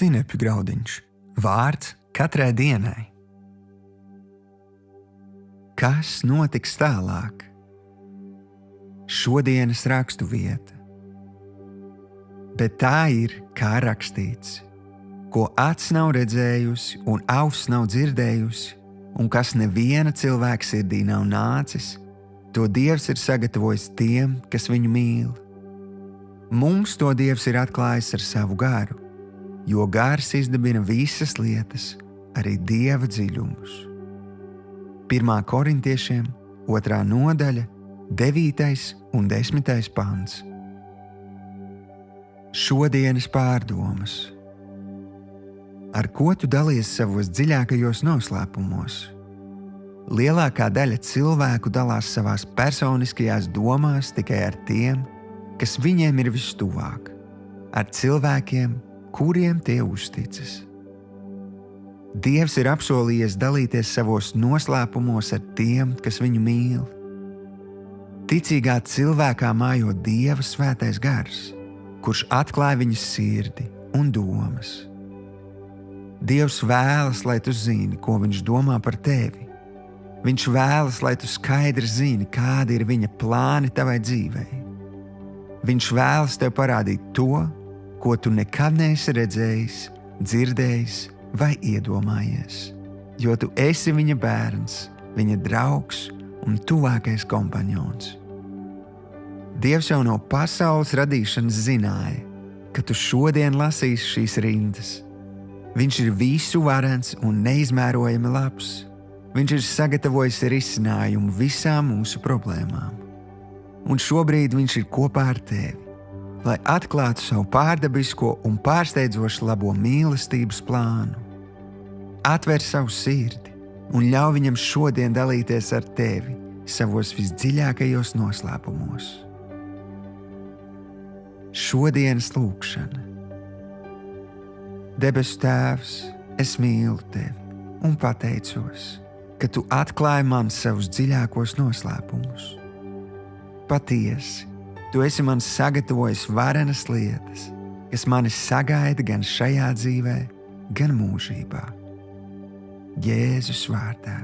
Sinepju graudiņš. Vārds katrai dienai. Kas notiks tālāk? Šodienas rakstu vieta. Bet tā ir, kā rakstīts, ko acs nav redzējusi un auss nav dzirdējusi, un kas neviena cilvēka sirdī nav nācis, to Dievs ir sagatavojis tiem, kas viņu mīl. Mums to Dievs ir atklājis ar savu garu, jo gars izdabina visas lietas, arī Dieva dziļumus. 1. korintiešiem, 2. nodaļa, 9. un 10. pants. Šodienas pārdomas. Ar ko tu dalies savos dziļākajos noslēpumos? Lielākā daļa cilvēku dalās savās personiskajās domās tikai ar tiem, kas viņiem ir vistuvāk, ar cilvēkiem, kuriem tie uzticas. Dievs ir apsolījies dalīties savos noslēpumos ar tiem, kas viņu mīl. Ticīgā cilvēkā mājo Dieva svētais gars, kurš atklāj viņas sirdi un domas. Dievs vēlas, lai tu zini, ko viņš domā par tevi. Viņš vēlas, lai tu skaidri zini, kādi ir viņa plāni tavai dzīvei. Viņš vēlas tev parādīt to, ko tu nekad neesi redzējis, dzirdējis vai iedomājies, jo tu esi viņa bērns, viņa draugs un tuvākais kompanjons. Dievs jau no pasaules radīšanas zināja, ka tu šodien lasīsi šīs rindas. Viņš ir visu varens un neizmērojami labs. Viņš ir sagatavojis risinājumu visām mūsu problēmām. Un šobrīd viņš ir kopā ar tevi, lai atklātu savu pārdabisko un pārsteidzoši labo mīlestības plānu. Atver savu sirdi un ļauj viņam šodien dalīties ar tevi savos visdziļākajos noslēpumos. Šodienas lūkšana. Debesu Tēvs, es mīlu tevi un pateicos, ka tu atklāji man savus dziļākos noslēpumus. Patiesi, tu esi man sagatavojis varenas lietas, kas mani sagaida gan šajā dzīvē, gan mūžībā. Jēzus vārdā.